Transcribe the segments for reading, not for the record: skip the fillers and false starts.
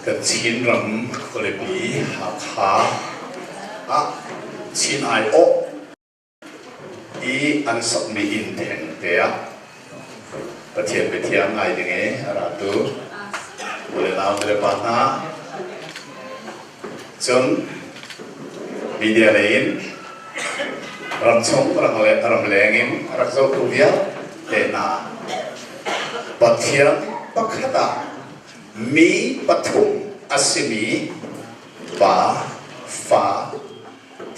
cái chín rầm có lẽ bị hạ chín ai ô ý ăn sắp mi in thèn thế cái thiền về thiền ai đi nghe ra tu boleh nào boleh patah chun media lain ramsong ram lengin rakso tuvia tena pathian pakhata mi pathum asimi pa fa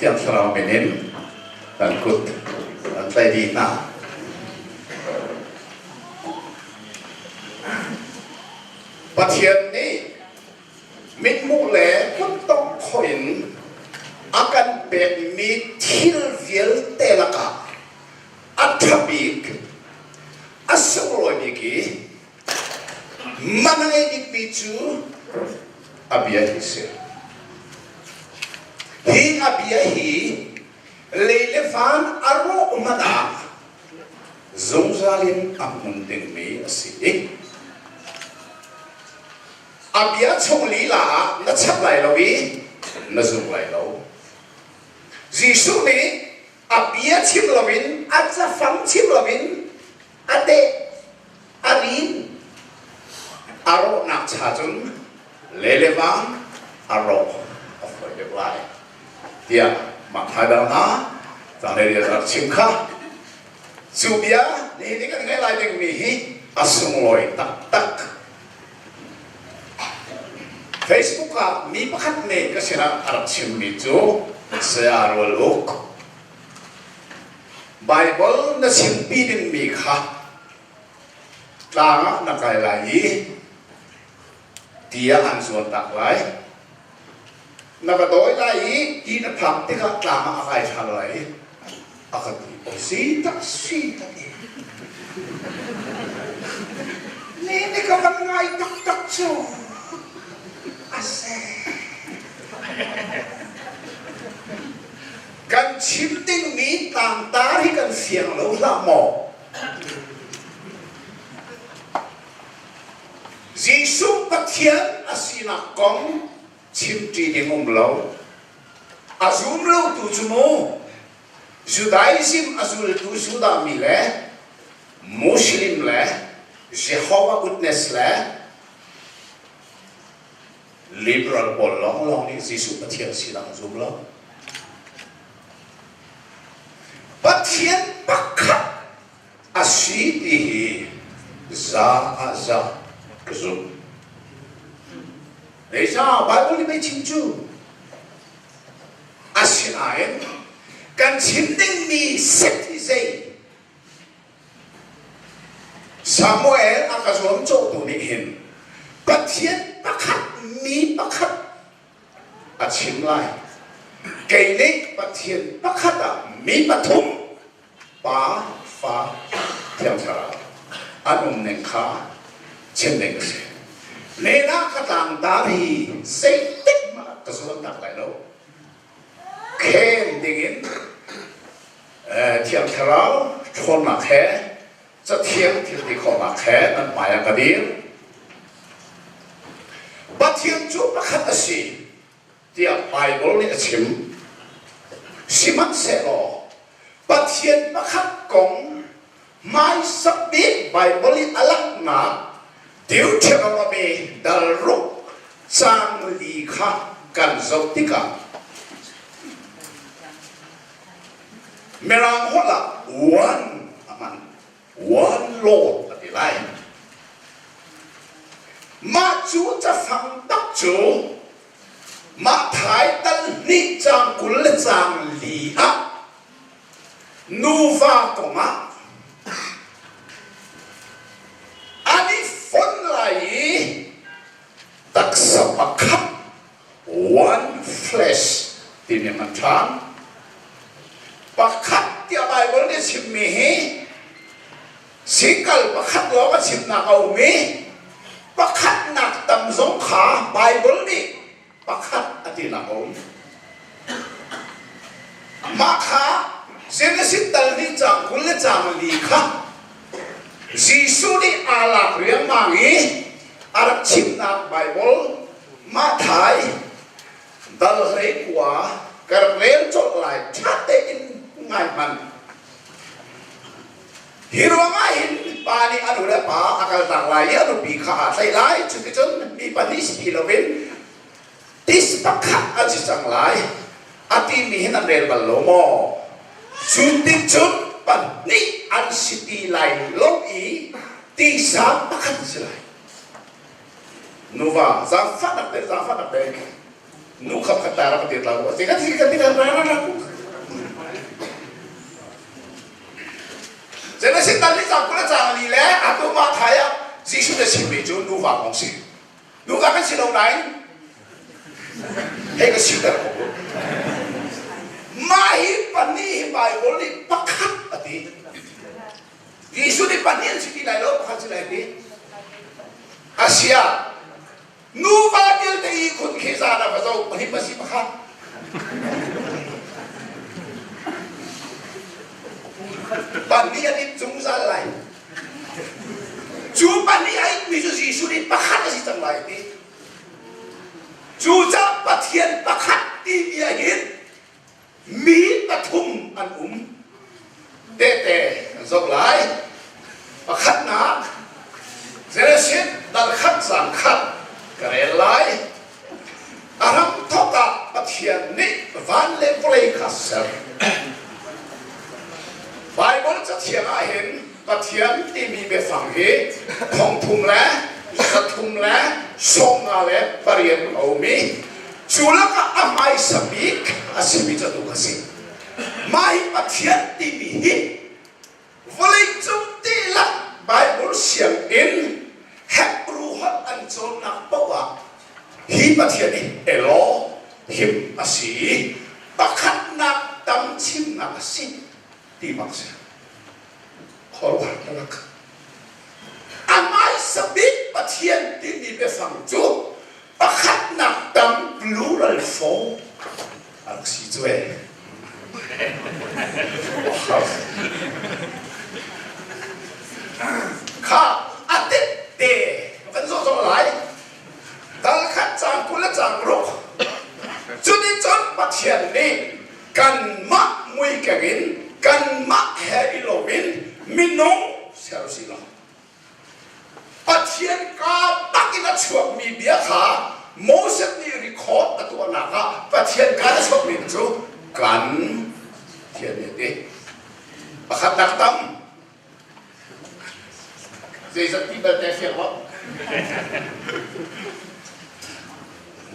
tiang sarau menin dan kut dan tadi na pathian ni min mu le kun tong khoin akan pek mi thil vil telaka athabik asawlo niki manai dik pichu abia hise hi abia hi lelefan aro umada zongzalin amun ding mi asi abia chongli la na chap lai lowi na zum lai lo Jisu ni abia chim lovin aja fam chim lovin ade arin aro nak chajun lelevang aro of the lai dia makhadana zaneri ar chimkha subia ni kan ngai lai ding mi hi asung loi tak tak Facebook ka mi pakhat ne kasira ar chim mi chu saya rolok Bible na simpi din mi kha tanga na kai lai dia an suan tak lai na ka doi lai di na pham te ka tanga akai tha lai akati o si ta ne ka ban ngai tak tak chu ase kan chim ting mi tang ta hi kan siang lo la mo Jisu pathian asina kong chim ti ding lo azum lo tu chumo Judaism azul tu suda mi le Muslim le Jehovah Witness le liberal bolong long ni Jisu pathian sina azum lo pathian pakhat asitihi za kuzum Leja Bible ni mai chinchu asinain kan chinding mi setizei Samuel akazom cho tu ni hin pathian pakhat mi pakhat achimlai kainik pathian pakhat mi pathum pa fa tiang chara anum neng kha chen neng se lena khatang dari sei tik ma kasulak nak lai lo khem dingin tiang chara chon ma khe cha thiang thil di kho ma khe nan maya kadir pathian chu pakhat asi dia Bible ni achim siman se lo pathian pakhat kong mai sabit Bible alak na Deuteronomy dal ruk sang li kha kan zotika merang hola one Lord atilai ma chu cha phang tak chu ma thai tan ni chang kul chang li a nuva koma ani fon lai taksa pakhat one flesh tin man thang pakhat dia Bible ni simmi hi sikal pakhat lo ka simna au mi pakhat nak tam zong kha Bible ni pakhat atina om makha Genesis talni chang kul chang li kha Jisu ni ala riang mangi arab chimna Bible มาถ่ายดัลเรกว่ากระเวนจดไหลชัดเต็นง่ายมันฮิโรง่ายปานี่อนุระปาอากาศต่างไหลอนุปีขาใส่ไหลจุดจนมีปนิสปีละเวนติสปักขัดอาจิจังไหลอาทิมีหินันเรลบัลโลโมจุดติจุดปันนี่อันสิตีไหลลงอีตีสามปักขัดสิไหลนูว่าจางฟัดนักเตะจางฟัดนักเตะนูขับขัดตาเราปฏิบัติเราสิ่งที่kita lakukan jadi setan ni tak boleh jangan lilai atau mataya Yesus dah simpan jo nu faham sih nu kan silau lain hei kesidar kau mahi pani Bible ni pakat ati Yesus ni pani yang sini lain lo pakat sih lagi Asia nu faham dia ikut kisah apa tahu pani masih pakat pani ini jumlah lain, cuma pani ini misal Yesus ini pakat sih tentang lain ini, juga patian pakat dibiahin, mi patum an tete zog lain, pakat nak, jelasnya dalam kat sangkat, keren lain, orang toka patian ni van levelai kasar. Bible จะเทียงเห็นปะเทียนที่มีเบฝังเหของทุ่มและสะทุ่มและทรงอะไรปริยันเอามีจุลก็อาไม่สบิกอาศิบิจะดูกันสิไม่ปะเทียนที่มีวันนี้จุดที่ละ Bible เสียงอินแฮปรูฮัดอันโจนักปะวะฮีปะเทียนนี่เอโลหิมอาศิปะขัดนักดำชิมนักอาศิที่มักเสียขอว่าแล้วกันอาไม่สบิดปะเทียนที่มีไปฟังจูปะขัดหนักดำ plural form อักษีจ้วยข้าอาทิตย์เดเป็นส่วนไหลดัลขัดจางกุลจางรุกจุดนี้จนปะเทียนนี้กันมะมวยกันกันมะเฮริโลวินมินงเซลซิลปัจเจียนกาปักอินช่วงมีเบียขาโมเสสนี่รีคอร์ดตัวนักปัจเจียนการช่วงมินจูกันเทียนนี่ปักขัดนักตั้มเจสันติเบลเตเฟียวะ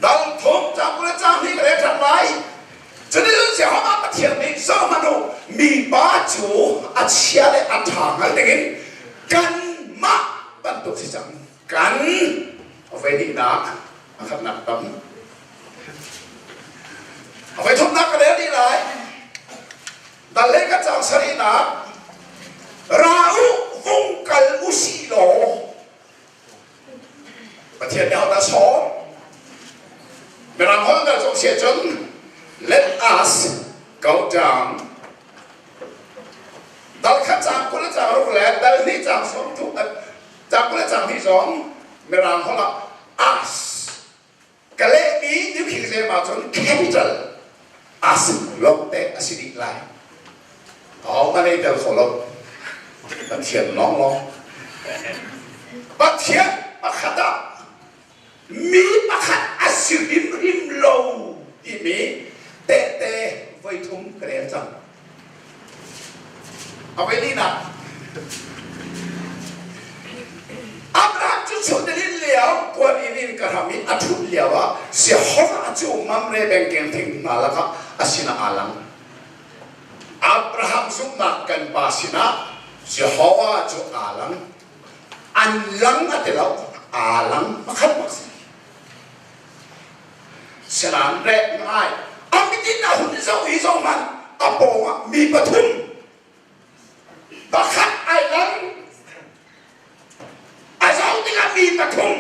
ดังทงจากพระเจ้าที่กระทำไรจะได้รู้เสียงว่าประเทศนี้สมนุมีบ้าจูอาเชียและอัฐานอะไรกันกันมาบรรทุกสิจังกันเอาไว้ดีนักนะครับนักตั้มเอาไว้ทุบนักกันเลยนี่เลยแต่เล็กก็จังสรีนักราอุวงกัลอุชิโลประเทศนี้เขาจะสอนเวลาเขาจะส่งเสียจนLet us go down ดัลขัดจางกุลจางรูปแหลดัลนี่จางสองทุกจางกุลจางที่สองเวลาเขาละ us กะเลนี้นิ้วขีดเส้นมาจน capital us ลงแต่อสิริไลเอามาในเดินของเราบัดเทียนน้องบัดเทียนบัดขัดมีบัดขัดอสิริริมโลที่มีเตะไว้ทุ่มกระเด็นจังเอาไปนี่นะอับราฮัมจุดสุดที่เลี้ยวกวนอินกระทำมีอัฐุเลี้ยวว่าเสียห้องอาจุมัมเรเบงเกนทิ้งมาแล้วก็อาศินาอาลังอับราฮัมสุนักกันปาศินาเสียห้องอาจุอาลังอันลังอัตเลาอาลังมาขัดมาสิสนามแรกง่ายอามิตินาหุ่นเจ้าอีสองมันอาโปะมีปฐุมบักขัดไอ้ลังไอ้สองที่ก็มีปฐุม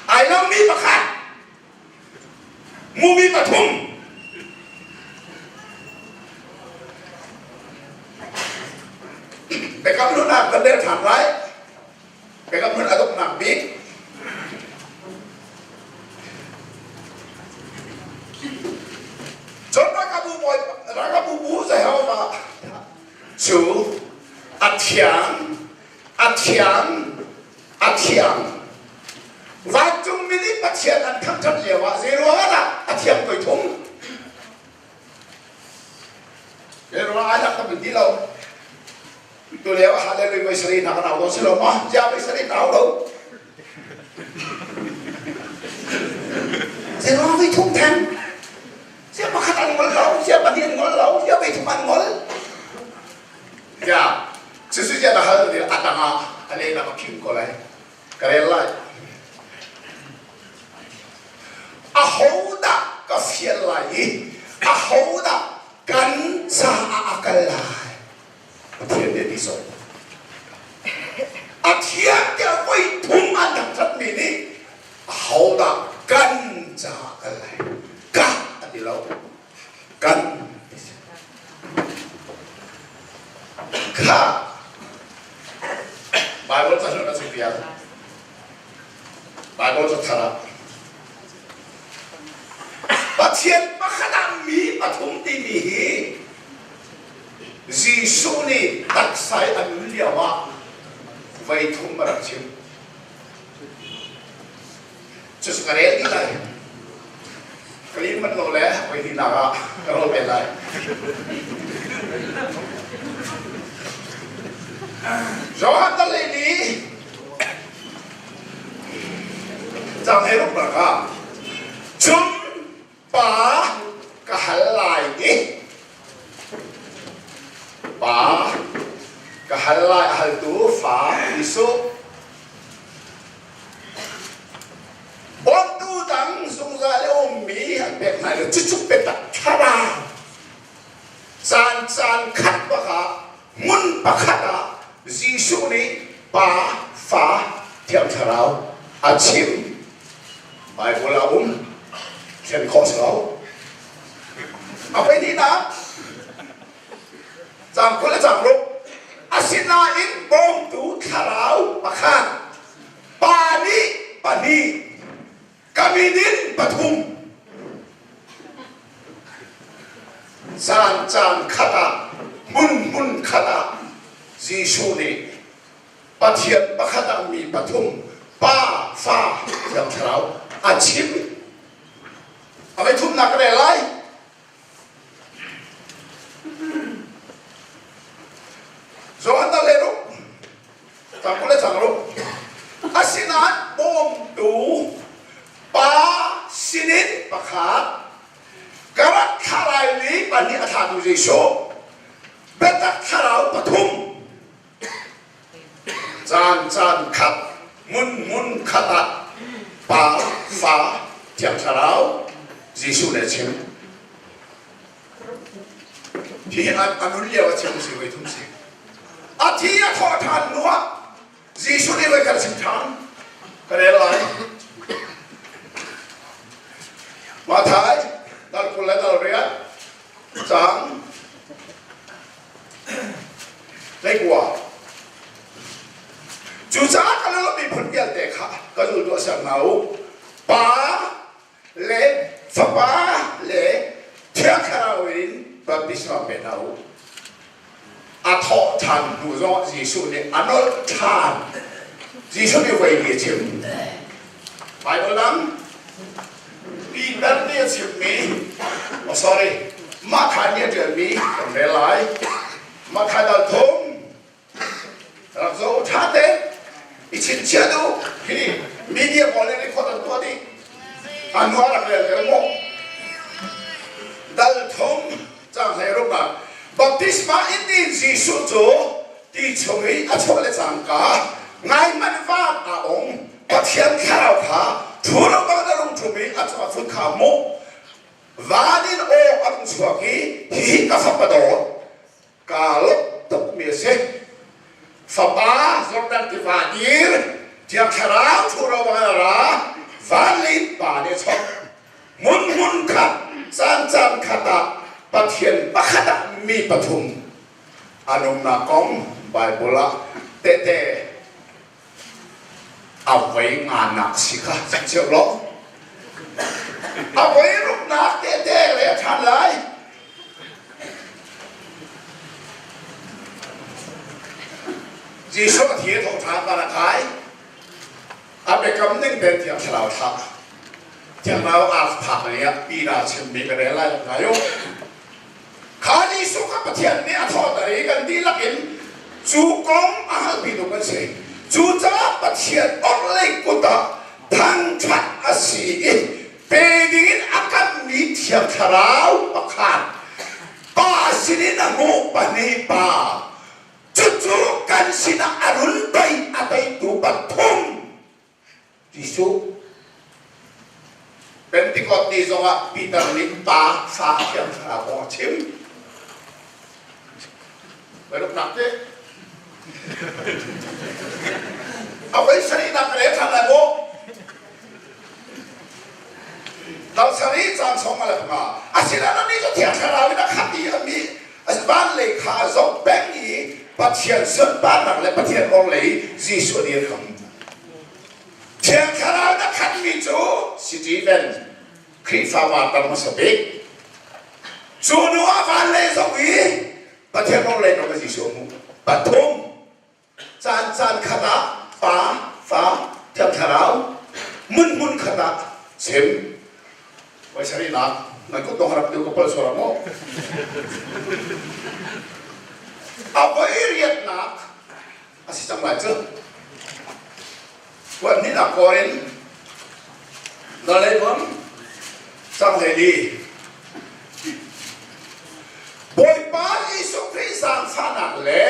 ไอ้ลังมีบักขัดมูมีปฐุมไปกับรุ่นนักกันเดินผ่านไรไปกับรุ่นอาตุกนักบิ๊ก chú thiang và chúng mình đi bắt thiệt ăn thăm thật nhiều à gì đó là thiang tuổi thúng để rồi ai đặt mình đi đâu tôi léo hà lên với sari nào tôi sẽ làm mà ra với sari nào đâu sẽ nói với thúng thang sẽ mà khát ăn ngon lẩu sẽ mà điên ngon lẩu sẽ bị thúng ăn ngon ya chỉ là hal thì ăn à anh ấy làm kim có lại cái lại hậu đã cái phiền lại hậu đã cắn sa cái lại thiên địa đi rồi thiên địa với thùng ăn đặc chất mình đi hậu đã cắn sa cái lại cắn đi lâu cắn khá Bible ta nói gì vậy Bible ta thà bắt thiên bắt khả năng mi bắt thùng đi mi Giêsu này đặt sai anh liệu à vậy thùng mà đặt chim chứ cái đấy đi lại cái gì mình nói lẽ vậy thì nào cái rồi về lại rồi ta lấy đi chẳng hay lúc nào cả chúng bà cả hai lại đi bà cả hai lại hai tú phá đi số bọn tu tăng xung ra lấy ôm mỹ hạt bẹt này là chút chút bẹt đặt khá đà san khát bà cả muốn bà khát đà Giêsu này bà phá theo thảo chim bài của lão trên khó sáu vậy đi nào chẳng có là chẳng lúc asina in bom tu thảo bà khan bà ni kami din pathum san khata mun khata Giêsu này bắt hiện bắt khát ăn mì bắt thùng ba pha theo thảo chim vậy thùng nào cái này lại rồi anh ta lên lúc chẳng có lấy chẳng lúc xin ăn bom đủ ba xin ít bắt khát cái đó thà lại lý bạn đi thà đủ Giêsu bên ta thà lão bắt thùng Chan khát mun khát ba pha theo thảo Giêsu này chim thì anh liệu chim gì vậy thùng gì thì thọ than nữa Giêsu này vậy cái chim than cái này lại mà thái đặt cô lấy đầu riết chẳng lấy quả chú cha cái nó bị phân biệt để khá cái rồi tôi sang nấu ba lệ pháp ba lệ theo khảo in và bị sao bị nấu thọ than đủ rõ Giêsu này nó than Giêsu này về địa chim phải nói lắm đi đến địa chim mi sorry mà khai địa chim mi còn để lại mà khai đào thông làm dấu thắt đấy 이치치아도 그니 미디어 보내는 거는 어디 안 와라 그래 뭐 달통 장해로가 baptisma 인디 지수조 디총의 아초래 장가 나이만 와다옹 바티안 카라파 두러가다롱 좀이 아초가 손카모 와닌 오 아동수학이 히히까사빠도 갈록 떡미세 Phaba Jordan Tivadir Tiang Khara Thurawara Valin Ba De Chok Mun Khat San Khata Pathian Bakhata Mi Pathum Anum Na Kom Bible Te Awai Ngana Sikha Chok Lo Awai Ruk Na Te Le Than Lai จีสุเทียทองทางกันขายอาไปกำนึงเป็นเทียงเราทักเทียงเราอาผักเนี่ยปีนาชิมมีกันอะไรกันอยู่ขาจีสุกับประเทศเนี่ยทอดอะไรกันดีลักอินจูกงอาหารปีตุกันสิจูจ้าประเทศออกเลยกุตาทั้งชัดอาศีเป็นดินอาการมีเทียงเราประคานป้าสินินะโมปนีป้าจู่ๆกันสินะอรุณไปอะไรตัวปฐมที่สุดเป็นที่กอดที่ส่งอ่ะปีตาลิปาสาเทียมสาบองชิมไปรูปนักเจ้เอาไว้สนิทนักเรียนทำอะไรโมเราสนิทจางสองอะไรพมาอาศิลานั้นนี่ก็เทียมเราไม่ได้ขัดดีอันนี้อาศิบ้านเลขาสองแบงค์นี้ปัจเจียนส่วนบ้านหลักและปัจเจียนองเลยจีส่วนเดียวกันเทียมเราได้ขัดมีจูสิจีเวนคริฟาวาตันมาสเปกจูนัวบ้านเลยสวีปัจเจียนองเลยเราก็จีส่วนปฐมจานขนาดฟ้าเทียมเรามุนขนาดเข็มไว้ใช้หนักนั่นก็ต้องรับดูกับเพื่อนสระโมเอาไว้เรียนหนักอาศัยจังหวะเจ้าวันนี้นักกอรินนั่นเลยผมจังเลยดีบอยปาอิสุคริสังสานักเล่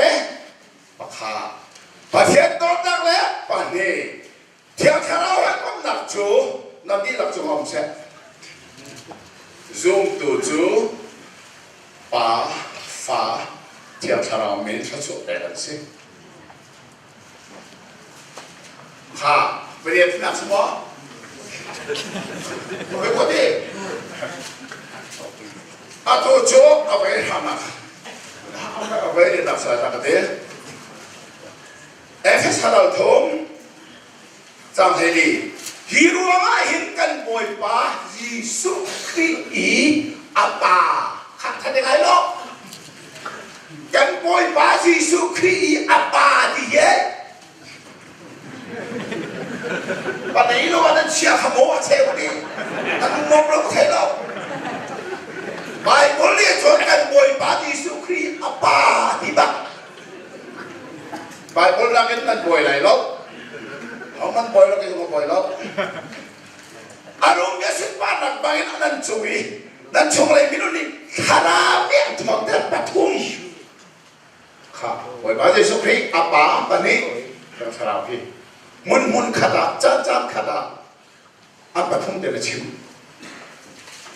ปะขาประเทศตัวนักเล่ปะนี่เที่ยวแค่เราให้ความหนักจูนั่นนี่หลักจูงอมเสzoom to zu pa fa tia thara min chachu belan si ha beriat nak semua boleh buat ni atau jok apa yang hamak apa yang nak saya tak kata efes halal thom jang heli hiruanga hinkan boy pa Yesus Kristus apa kata dengan lo kan boy pa Yesus Kristus apa dia pada ini lo ada siapa mau saya ni aku mau belum saya lo Bible ni kan boy pa Yesus Kristus apa tiba Bible langit kan boy lai lo Aman boy lo kita mau boy lo Arung Yesus panak bangin anan cuy dan cunglai minun ni haram yang tuang dan patung. Kah, boy baca Yesus Kristus apa bani yang sarapi mun kata jan kata apa patung dia cium.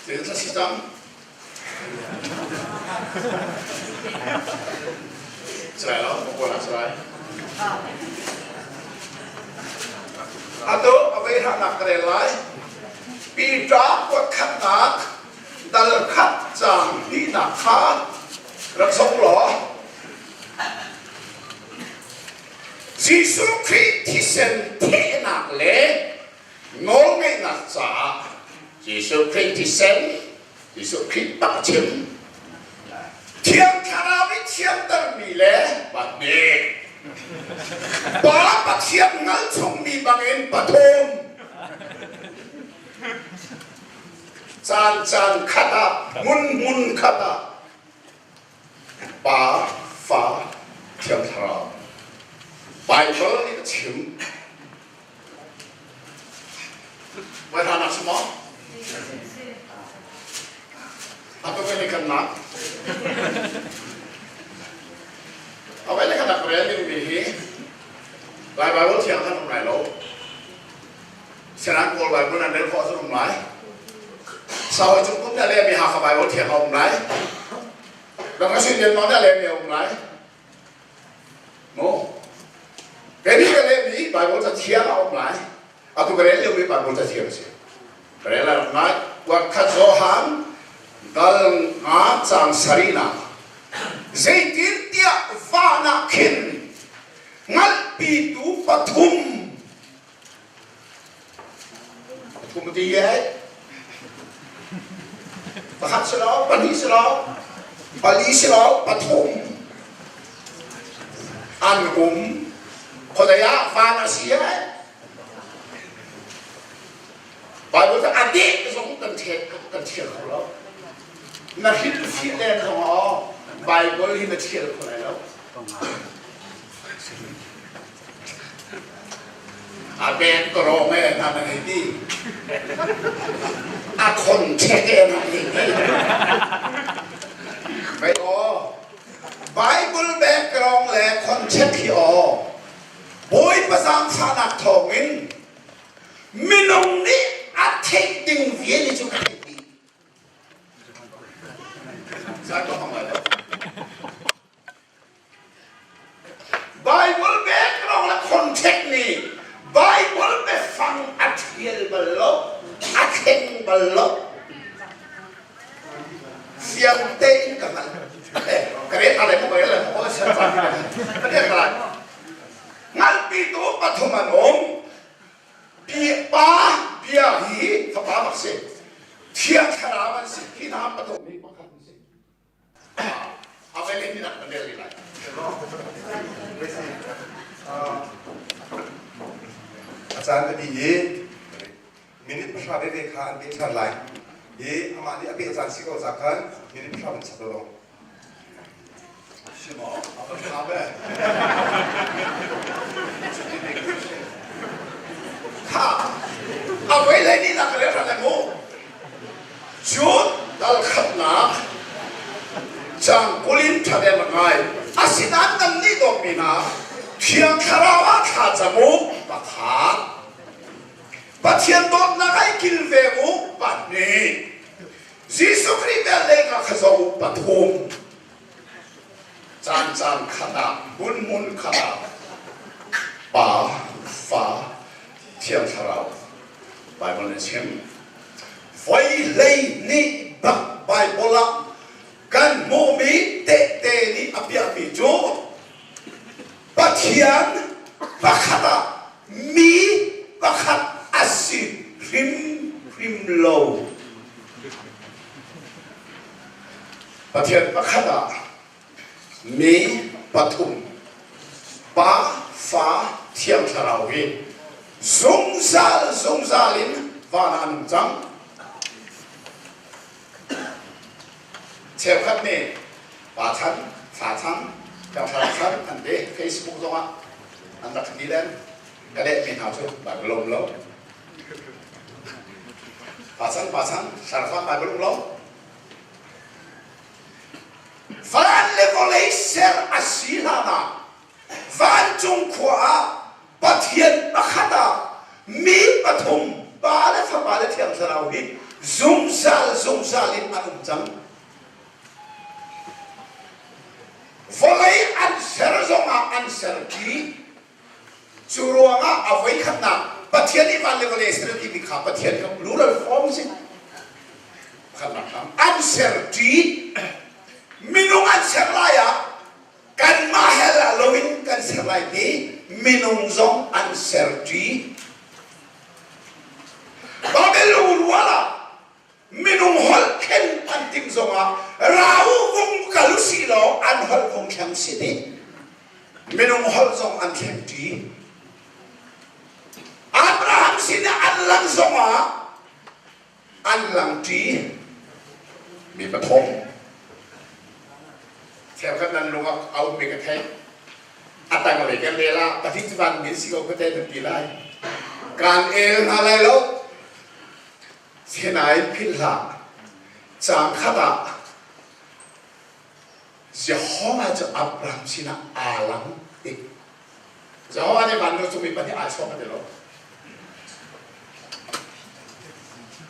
Jadi tu sistem. Cerai lo, mau nak cerai. Atau apa yang nak kerelai? Pidrak buat kanak dal kat jang di nakha raksong lo Yesus Kristus tenak le ngol ngai nak sa Yesus Kristus Yesus Kristus pak chem tiang karawi tiang termi le pat ni ba pat tiang ngal chong mi bangin patom 짠 카다 문 카다 바 파 티앙타라 바이블이 지금 왜 하나 숨어? apa yang kena? apa yang kena keren ini? Bible tiang kan rumai lo, sekarang kalau Bible nanti kau suruh rumai. Sau chúng cũng đã lên bị học bài bố thiệt ông đấy, đồng cái suy nghĩ nó đã lên bị ông đấy, mô, cái này cái lên bị bài bố thiệt ông đấy, à tụi cái lên bị bài bố thiệt gì, cái này là nói qua khát gió ham, dal ngã chang sarina, dây tin tia va na khin, ngal pi tu pathum gì vậy? Pahat sila, pani sila, pali sila, pathum, คนละยะฟังอาเซียไปบนอดีตสงกันเทียเขาแล้วนั่นฮิตฟิเลนของอ๋อไบเบิลฮิตเทียคนไหนแล้วอาเบนก็ร้องแม่ทำอะไรดีอาคนเช็คเองอะไรดีไม่อ๋อไบเบิลแบกร้องแหละคนเช็คที่อ๋อบุยภาษาฝรั่งทองอินมินงนี้อาเทคดิ้งเวียนจุกให้ดีใช่ก็ทำอะไรไบเบิลแบกร้องและคนเช็คนี่ไบเบิลไปฟังอัฐิลบลออัฐิงบลอเสียงเต้นกันนะกระเด็นอะไรพวกนี้เลยพวกเสียงฟังกันประเด็นอะไรงั้นปีตัวปฐมนมปีป้าปีหีสภาพเสียเทียนขนาดมันสิที่น้ำปฐมนี่ประคันสิเอาไปเล่นที่นั่นประเด็นอะไรอาจารย์ก็ดีมินิประชาเวทีการเป็นชั้นไรอามาดีอาจารย์สิโก้สักกันมินิประชาเป็นชั้นรองใช่ไหมเอาไปทำไปข้าเอาไว้เลยนี่นักเรียนอะไรงูจุดดัลขัดนาจังกุลินทะเลมันไงอาศินันนั่นนี่ก็มีนะเพียงคาราวะขาจมูกปะขาปะเทียนโดนนักไอ้กินเวมุปัดนี้ยิสุคริสต์เล่นกับขจรปฐุมจานขนาดมุนขนาดป่าฟ้าเทียมทาราวไบเบิลเช่นไฟเลยนี่บักไบเบิลละกันโมมีเตนี่อภิอาภิโจปะเทียนปะขัดมีปะขัดอาศิพริมโลปะเทียนปะขัดมีปฐุมป่าฟ้าเทียมทาราวเฮซงซาลินวานานุจังเชฟครับนี่ป่าชั้นฝาชั้นกับฝาชั้นอันเดย์เฟซบุ๊กตรงอ่ะอันดับนี้เด่นก็ได้มีหาชุดแบบลมแล้วป่าชั้นสารพัดแบบลมแล้วฟันเลวเลยเซอร์อาศิลานาฟันจงขวาปะเทียนปะขัดมีปฐมบาเลฟบาเลเทียมสลาวหิซุมซาลินอันจังฟอลายอันเซอร์ซงอันเซอร์กีจูรัวงะเอาไว้ขัดนาปะเทียนนี่ฟันเลวเลยเซอร์กีมีขาปะเทียนกับรูรัลฟอร์มสิขัดนาอันเซอร์กีminungan seraya kan mahela lowin kan serai ni minung zong an serji babelur wala minung hol ken antim zonga rau vung kalusilo an hol vung kham sini minung hol zong an serji Abraham sini an lang zonga an lang ji mi pathomแถวนั้นลงเอาเมกะเทนอัตตังอะไรกันเลยล่ะปฏิจจวันมีสิ่งก็ได้ถึงกี่ไร่การเอลอะไรแล้วเสียไหนพิลาจางขดาจะห้องอาจจะอับรามสินะอาลังติจะห้องอะไรมันเราจะมีปฏิอาชอบกันเดี๋ยว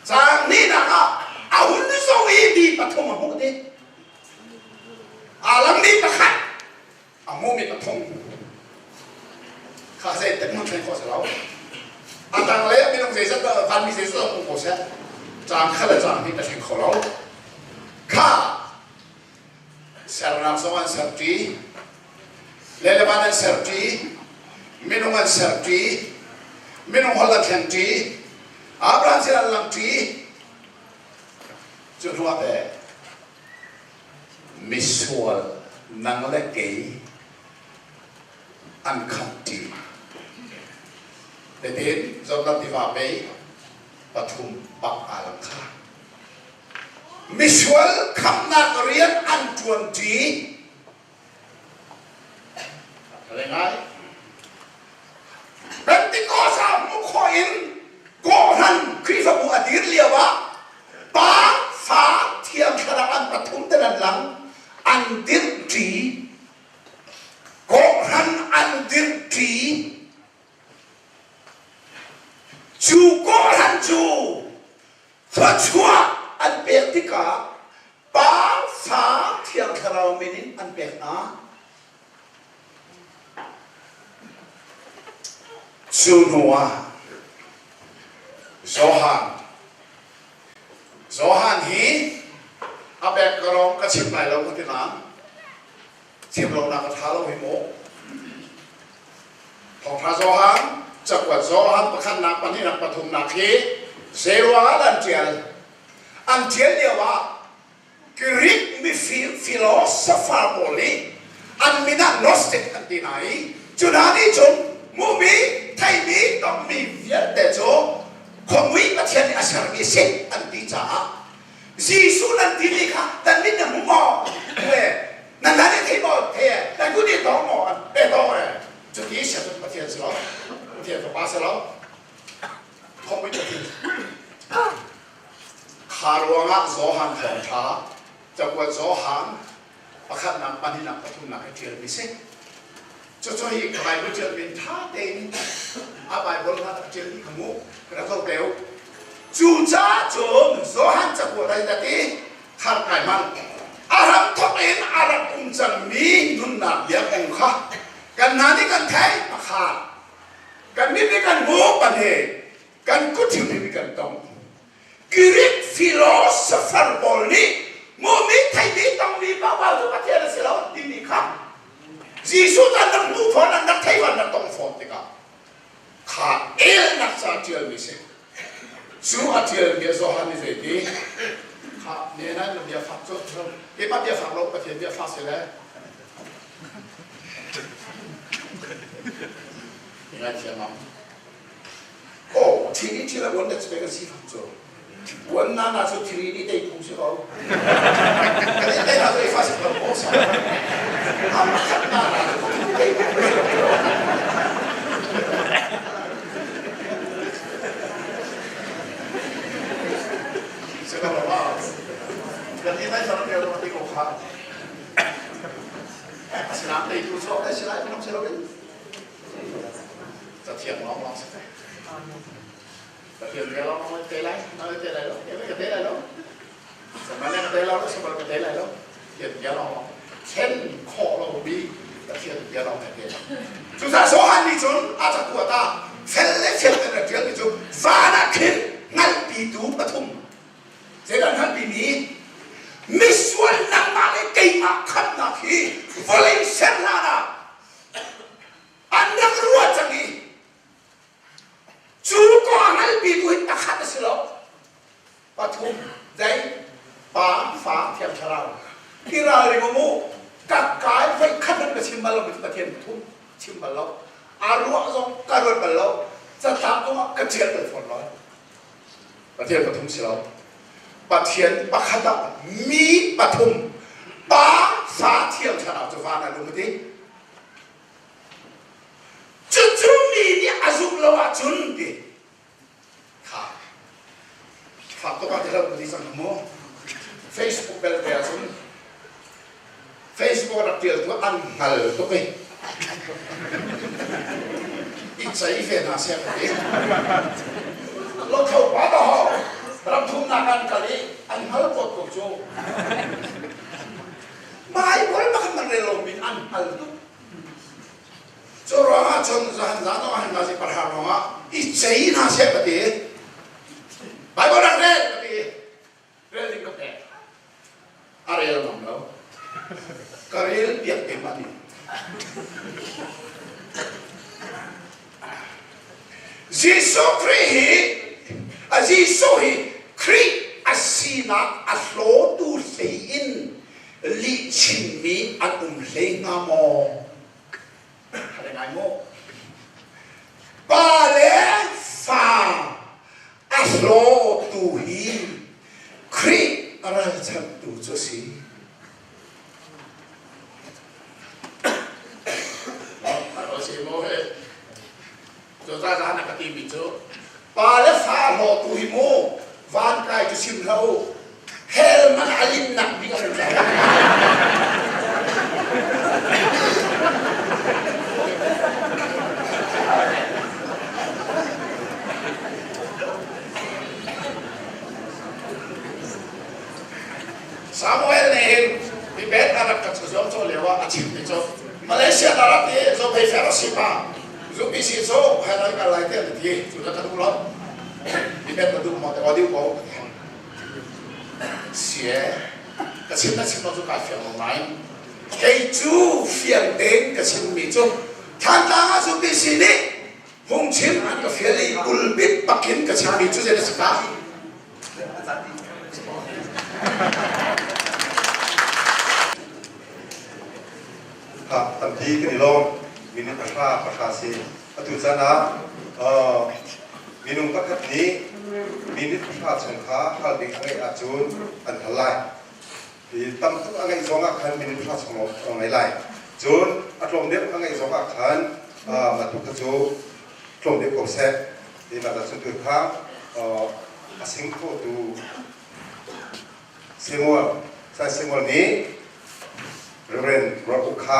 จางนี่นะครับเอาหุ่นส่งอีดีปฐมมุขดิอาลังนี้ประคัดอามูมีประทงข้าเสร็จแต่มันเป็นข้อสลาวอาตังเลยไม่ต้องเสียสักพันมีเสียสักองค์โคเสจางข้าเลยจางที่เป็นข้อเราข้าเสรนับสวรรค์เสรจีเลเลบานันเสรจีมินุงันเสรจีมินุฮอลลันเทนจีอาบรามเสรลังจีจุดหัวแต่มิสวลนังเล็กเกย์อันขัดจี để đến do năm thì vào mấy và thùng bạc à làm khác Misual khăm na Korean ăn chuồn trí là ngay bên tí có sao muốn khỏi in có hẳn khi phải bùa tiến liều á ba phá thiềm khả năng ăn và thùng tên ăn lắng ăn tiến trí có hẳn ăn tiến trí chú có hẳn chú thật chua ăn bẹt tí cả ba phá thiềm khả năng mình ăn bẹt á chú nua Zohan hi abek karong ka chim lai lo ka tinam chim lo na ka thalo hi mo thong tha Zohan chakwa Zohan pakhan na pani na pathum na khi serwa lan tial an tial lewa Greek mi philosopher boli an mina gnostic an tinai chunani chun mu mi thai mi tom mi viet de cho không biết là thiên là sao bị chết anh đi trả Giêsu anh đi đi cả anh biết là muốn mò về anh nói đến thế mò thế anh cứ đi tao mò anh bé tao này cho tí sẽ được bắt thiên sao thiên phải bắt sao không biết là thiên khá luôn á gió hàn hồng thá cho qua gió hàn và khát nằm ban đi nằm bắt thùng nằm cái thiên bị chết cho hi cái cái thiên bị thá tên bài bốn là thiên đi không mua cái đó béo chủ cha chúng Zohan chắc của đây là cái khăn cải mặn Arab thóc in Arab chân mi nun nạp việc ông khác cái nào đi cái thấy mà khát cái mi đi cái ngô bản hệ cái cốt thịt đi cái tông Greek philosopher boli mua mi thấy mi tông mi bao bao cho cái thế là sẽ là đi mi khác Giêsu ta đang mua phòn đang thấy vào đang tông phòn thì cả khát el nát sa chiều mi se chú ở chiều mi Zohan như vậy đi khát nên là việc pháp cho cái bắt việc pháp lâu cái việc pháp sẽ là nghe chưa nào thì đi là vấn đề cái gì pháp cho vấn nạn là cho thì đi đây cũng sẽ có cái là cái pháp sẽ có sao mà khát là cũng đây gần như thấy sao đều là cái cổ khá sẽ làm đầy đủ số đấy sẽ lại không sẽ đâu đến thiện nó sẽ phải thiện cái nó tế lại nó tế lại đó cái tế lại đó mà nên tế lại đó sao mà cái tế lại đó thiện cái nó khen khó nó bị thiện cái nó phải tế chúng ta số hai đi xuống chắc của ta phèn là thiện thì chúng và đã khiến ngăn bị tú và thùng thế là hắn bị ní Misual nang mali kay makan na ki voling serlana anang ruat jangi chú có angal biduit takhat silo pathum dai pa fa thiam charao kira ri mo ka kai vai khan ka chimbalo bi ta thiam thum chimbalo aru azong karot balo sa ta ko ka chial ba phon loi ta thiam pathum silo Bát thiên bát khát đạo mi bát thùng ba phá thiên cho nào cho vào là đúng thế chú mi đi azuk lo à chun đi khá pháp tôi có thể làm gì sang mua Facebook bel bel chun Facebook đặt tiền tôi ăn hal tôi cái ít giấy về là xem đấy lo thầu quá đó làm thùng nakan kali ang halpot ko jo mai wala ba kan relo min an aldo so ronga chon zan zan no han nasi parha ronga I chei na se pati bai bo rak re pati re ling ka pe arel nom no karel biak ke mani Giêsu Christ Giêsu Christ asina aslo tu sein li chimi an lengamo ada ngai mo ba le si mo he cho ra ra na ka ti bi cho pa le fa lo tu hi mo van kai tu sim lo hel man alin nak bi ka ra Samuel ne bi bet Arab ka cho lewa a chim cho Malaysia Arab ni zo pe fellowship pa zo bi si zo hai lai ka lai te ti zo ka tu lo bi bet ka tu mo te audio ko xie ka chim na chim no zo ka fiang mo mai ke chu fiang deng ka chim mi zo than ta zo bi si ni hong chim an ka fiang li ul bit pakin ka chim mi zo je sa kaครับทันทีกันอีลงมินิประชาสีอตุจนะมินุงก็คัดนี้มินิประชาชนค้าฮัลดิงอะไรอาจูนอันทลายที่ตั้มทุกอะไรสองอาคารมินิประชาชนของไหนไหลจูนอารมณ์เด็กอะไรสองอาคารมาทุกกระจูกลุ่มเด็กกบเซตที่มาจากสุดท้ายสิงคโปร์ดูเซมัวใช้เซมัวนี้เรียนรักค้า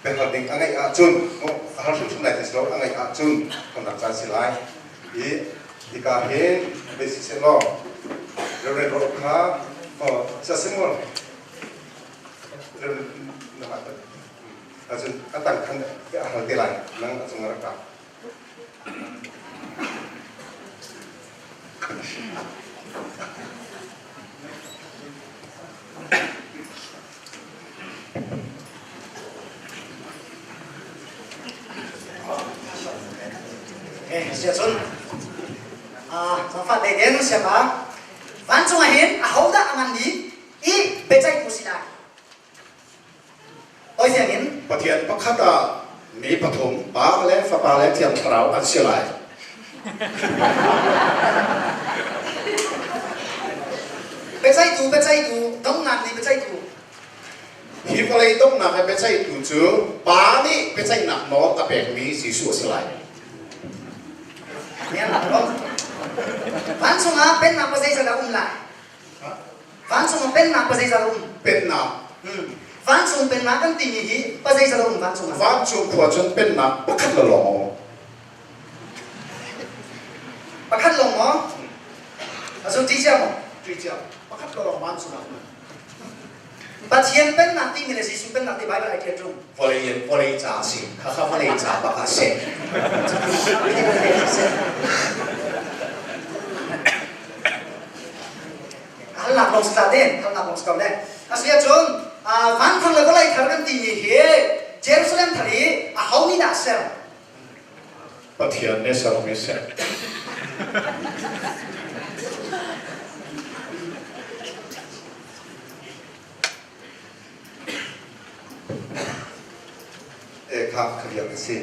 เป็นหัดดิ่งอะไรอาจุนมุขหาสุดไหนที่สุดอะไรอาจุนคำนักการสิไลอีกาเห็นเบสิเซลเรียนรักค้าจะเสมอเรียนนะครับอาจุนอันต่างกันก็อาหารเดลัยนั่งอาจุนรักษาเสียชนสัมผัสได้เด่นเสียบ้าวันจงเห็นเขาได้อันนี้อีเบใจกุศิลาโอ้ยเสียเห็นประเทศปักขัดมีปฐมปาและฟ้าปาและเทียมเราอันเสียหลายเบใจดูต้องงานนี้เบใจดูที่อะไรต้องนำไปใช้ดูจูปานี่ไปใช้หนักน้องตะเบกมีสีสัวสลายเนี่ยหลักล้มวันสงเป็นนักประเสริฐจะอุ้มไหลวันสงเป็นนักประเสริฐจะอุ้มเป็นนักวันสงเป็นนักกันตีนี้ประเสริฐจะอุ้มวันสงขวดจนเป็นนักปักขัดละหล่อปักขัดลงมั้งอาสุจีเจ้ามั้งจีเจ้าปักขัดละหล่อวันสงปัจเจียนเป็นนักที่มีเลสิสุเป็นนักที่ใบใบไอเทียนจุ่มพอเลยจ่าสิข้าพอเลยจ่าปากกาเสกฮัลโหลลงสตาร์เดนฮัลโหลลงสตาร์เดนอาเซียจุ่มวันทั้งเลยก็เลยทำกันตีนี้เฮ้เจรูซาเล็มทะเลเขามีดัชเซลประเทศเนสโรมิเซลครับขยับสิ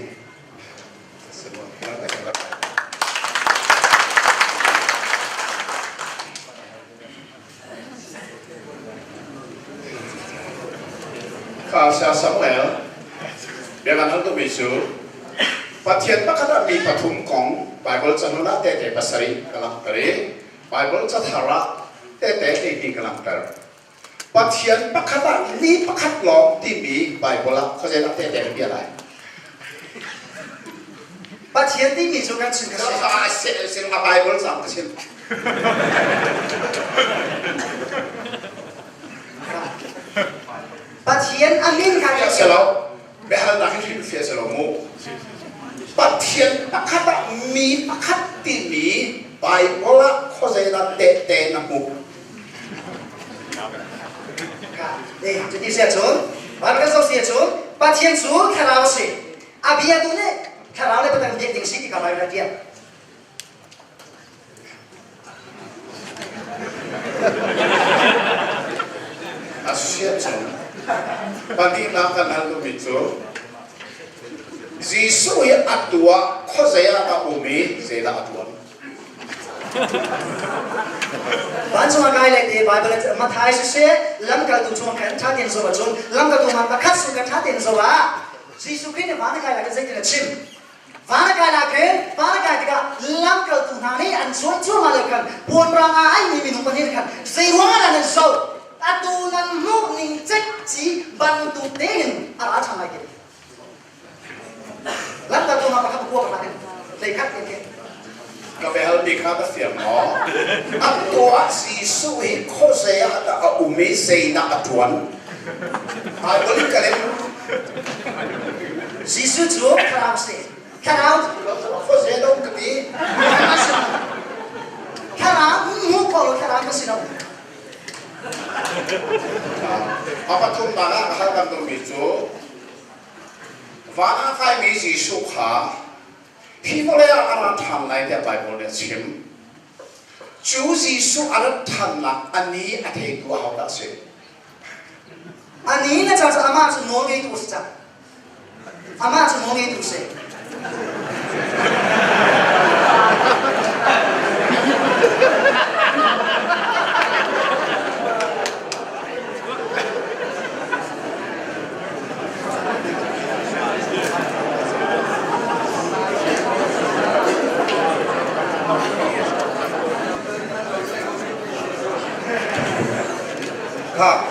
สมมตินั่นแต่ละข้าวเสียสองแล้วเดี๋ยวกันนั้นต้องมีสูประเทศปักขัดมีปฐมของไบเบิลจะนุนาเตเตภาษาอังกฤษกำลังเตะไบเบิลจะทาระเตเตเอดีกำลังเตะประเทศปักขัดมีปักขัดหลอกที่มีไบเบิลเขาจะนับเตเตเป็นอะไรปัจเจียนที่มีสุกันสุกันเสียงมาไบเบิลสามเสียงปัจเจียนอามินกันเสียแล้วเบลล์นักที่เสียเสียแล้วมูปัจเจียนปักขัดมีปักขัดที่มีไบเบิลเขาจะนับเตเตนับมูเอ๊ะจุดที่เสียชนวันก็ต้องเสียชนปัจเจียนสูงแค่เราสิอาเบียดูเนี่ยแค่เราเลยเป็นเด็กสิ่งที่กำลังเรียนอาเซียนปัจจุบันกันนั่นก็มีตัวจีสุยอัตตัวข้อเสียกับอุมีเสียอัตตัววันสมัยเลยที่ไบเบิลมาถ่ายเสียลำกระดูกชงกันท่าเตียนสวัสดิ์ลำกระดูกมันประคัตสุกันท่าเตียนสวัสดิ์ Jisu kini mana kaya lagi saya kena cim. Mana kaya lagi, mana kaya tiga langkah Tuhan ini ansuan cuma malakan. Puan ranga ini minum penirkan. Seiwangan dan show. Atulan nuk ning cek ci bantu ten arah sama lagi. Langkah Tuhan apa kamu kuat lagi? Lekat ini. ก็ไปเอาดีข้าตะเสียงหมออันตัวสีสู้ให้โคเสียแต่ก็อุเมเซนักจวนไอ้บริการเอง Jisu tu kerau sih. Kerau โคเสียต้องกติ kerau mu kalau kerau masih nak. เอาปฐุมมาแล้วข้ากันตรงมิจูฟ้าใครมีสีสุขาพี่บอกเลยอะไรทำไรแต่ไปบอกเลยชิมจูสีสุอะไรทำละอันนี้อาทิตย์ตัวเขาได้สิ Ani na cara ama tu nongi tu sah. Ama tu nongi tu sih. Kak,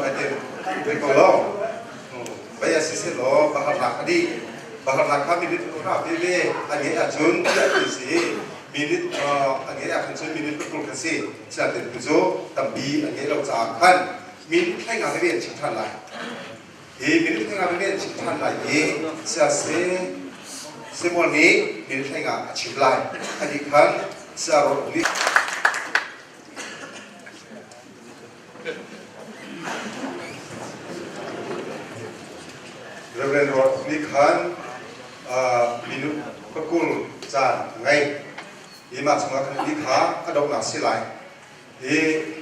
nanti berkolong. Bayar sisi lo, bahar nak kami minit berapa? Bebe, agi ajun tidak sisi minit, agi akan cun minit betul kasih. Saya tentu tapi agi lo cakan minitให้งานเรียนชิงทันไรminitให้งานเรียนชิงทันไรsaya semua ni minitให้งานชิมไรอันนี้kan sayaรอนี่Reverend Rod Nikhan minum pekul jan ngai ima chunga kan nikha adok na silai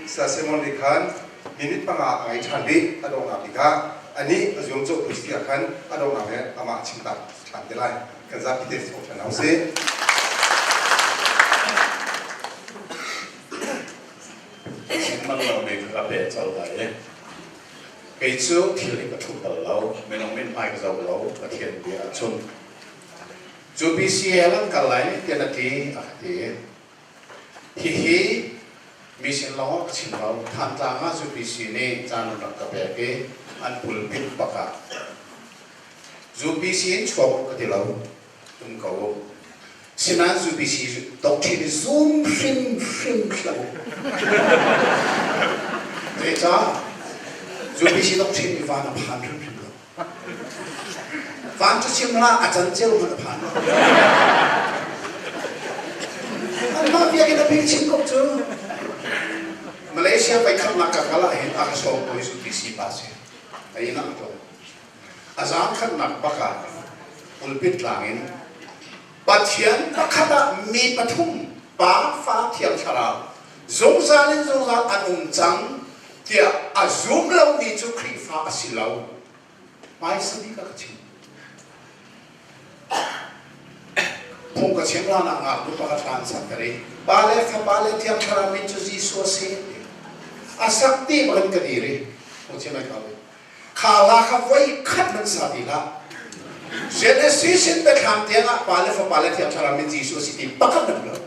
sa semon Nikhan minit panga ngai thandi adok na pika ani azum chok kristi akan adok na me ama chimta chan delai kan za pites ko chanau seมันเราไม่กระเบะเจ้าไหนไอ้เจ้าที่นี่ก็ถูกตลอดไม่ต้องไม่ไปก็จะเราก็เทียนเดียชนจูบีซีเอลันกันไหลเดียนทีอ่ะเดียฮีมีสิ่งล้อสิ่งเราทันจางจูบีซีนี่จานุนักกระเบะเกอันปุ่นพิษปากกาจูบีซีนชอบก็ที่เราตุ้มเขาสินั้นจูบีซีตกที่ซูมฟิมเราเดี๋ยวจ้าจูบีซีตกที่มีวานผ่านฟิมเราวานจะชิมละอาจารย์เจ้ามันผ่านอันมาเบียกันเป็นชิมก็เจอมาเลเซียไปขับนักการเห็นอาชอบไปจูบีซีบาซีไอ้นั่นตัวอาจารย์ขับนักบักกาอุลปิดหลังอินปัจเจียนนักขับมีปฐุมป้าฟ้าเทียมชราสงสารอันอุ่นจังเดียอาจุมเรามีจุครีฟ้าสิเราไม่สนิทกับชิมพงกับชิมเราหนังอาบุปผาทานสักการีบาเลฟบาเลเทียมชรามิจุจีสัวเสียอาสักตีบันกดีรีพงเชื่อไหมครับข้าลาข้าไว้ขัดมันสาดีละเจเนซิสเป็นคำเตียงบาเลฟบาเลเทียมชรามิจีสัวสิตีปักกันนั่นเลย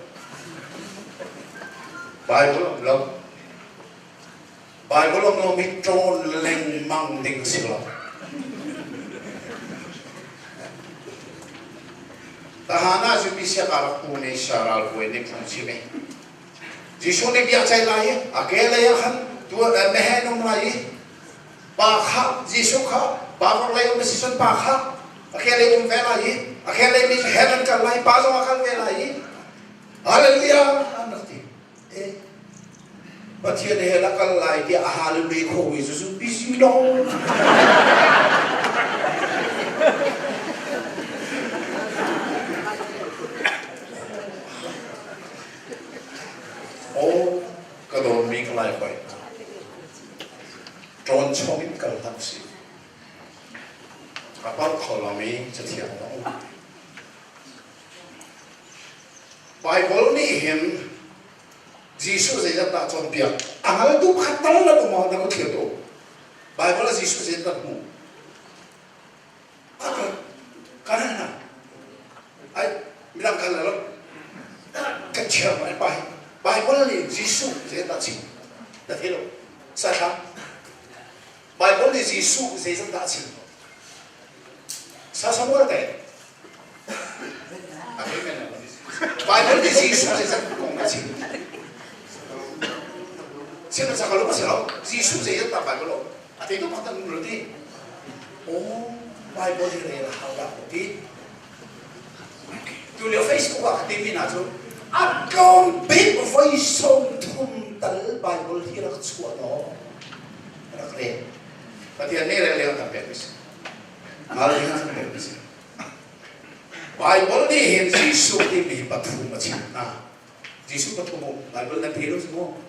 Bible lo mi tron leng mang ding sila. Tahana jubisya karakune sharal ko ni kumsime. Jisu ni biya chay lai, akela yahan tu mehenum lai. Pakha Jisu kha, pakha lai umesison pakha. Akela yung velai, akela mi heaven ka lai, paso akal velai. Hallelujah. But here they had a like the ahal make home is so busy long. Oh, kadon make life by John Chong Kaltamsi. About Colony, Chatian. Bible ni him. Jisu saya tak contoh. Amal tu kata lah tu mau nak kira tu. Bible Jisu saya tak mu. Giêsu dễ ta chịu ta thấy không sai không bài vốn thì Giêsu dễ rất ta chịu sao sao mua thế à thế này bài vốn thì Giêsu dễ rất cũng ta chịu xem là sao kalau masih lo Giêsu dễ rất ta bài vốn lo à thế nó bắt đầu rồi đi ô bài vốn thì là hào đẳng một tí tu liệu Facebook hoặc tìm mình nào chứ à con biết với sông thum tấn bài vốn thì là chùa đó là cái và thì này là liệu tập biệt gì mà là liệu tập biệt gì bài vốn thì hiện Giêsu thì bị bắt thum mà chịu à Giêsu bắt thum bài vốn là thế đó chứ không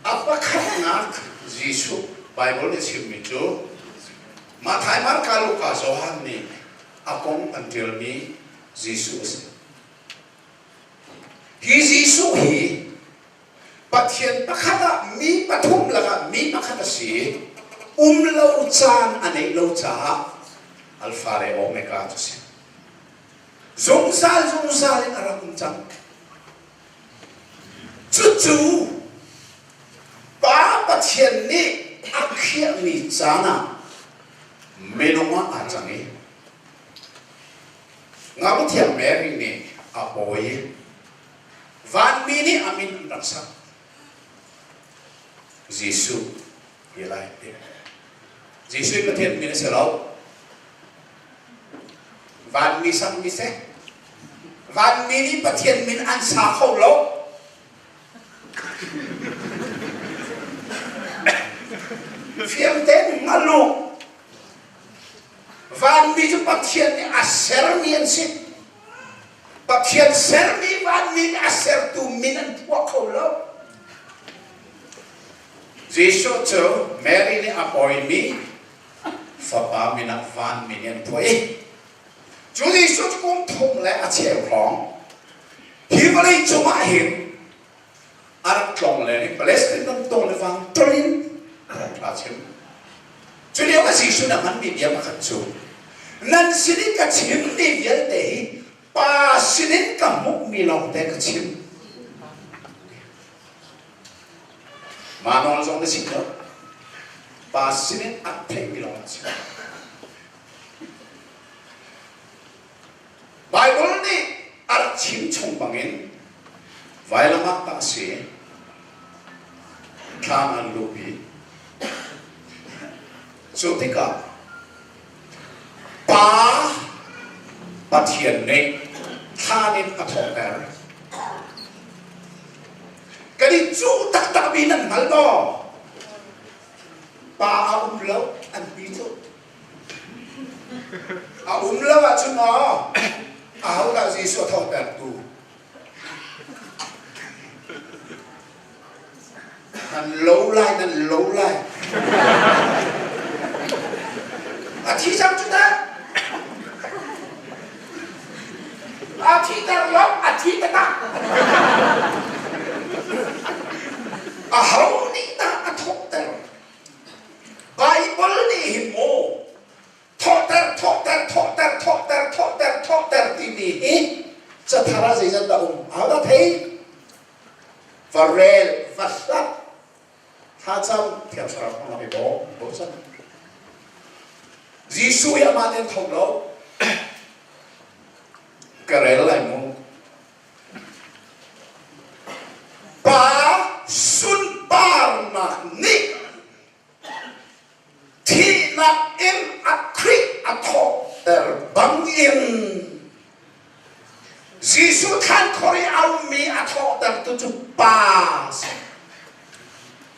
apakah nak Giêsu bài vốn thì chịu mình chứ mà thay mặt cả lúc cả số hàng này akong until me Giêsu hi Giêsu hi pathian pakhata mi pathum laga mi pakhata si lo chan anei lo cha alpha re omega to si zong sal in aram chang chu pa pathian ni akhia ni chana menoma achangi ngam thiam Mary ni apoi van mi ni amin raksa Giêsu hilai te Giêsu pathian mi se lo van mi sang mi se van mi ni pathian min an sa khâu lo phiam ten malu van mi ju pathian ni aser mi an si pathian ser mi van mi aser tu min an tua khâu lo Giêsu cho Mary ni apoi mi fa pa mi na van mi an thoi chú Giêsu cũng thông lại à chèo hỏng khi vào đây chúng ta hiện ăn trồng lại Palestine đông đông là vàng trơn là chim chú nếu cái Giêsu là hắn bị điểm mà khẩn chú nên xin cái chim đi về để ba xin cái mốc mi lòng để cái chim mà nó giống cái gì đó ba xin ăn thay mi lòng chim Bible ni ar chim chong bangin vaila mak ta se kan an lupi so tika pa pathian ne thanin athong ter kadi chu tak tak bi nan mal do pa lo an bi chu lo wa chu no áo là gì số thọ bẹt tù năn lâu lại à thi sao chúng ta à thi ta lót à thi ta à hậu đi ta à thọ tèo Bible đi hình mô thọ ter thì mi sẽ thara gì dân động áo đã thấy và rèn và sắt tha trong theo sở không là bị bố sắt Giêsu ya mà nên thông đấu cái này lại muốn ba sun ba na ni thì na in a creek a thọ ter băng in Giêsu than khori au mi athok dar tu chu pa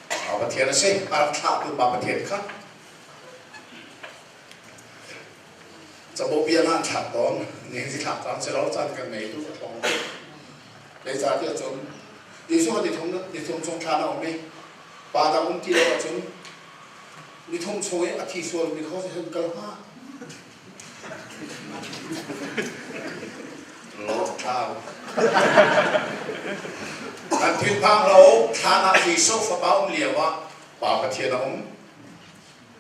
aba thian se ar tha tu ba thian kha chabo bia nan tha ton ne ji tha tan se lo chan kan nei tu tong le za ti chum Giêsu di thong chong tha na mi pa da ti lo chum di thong choi a thi so mi kho se kal ha lột thao anh thuyết phang lâu thà na gì số pháp bảo liều á bảo cái thiên ông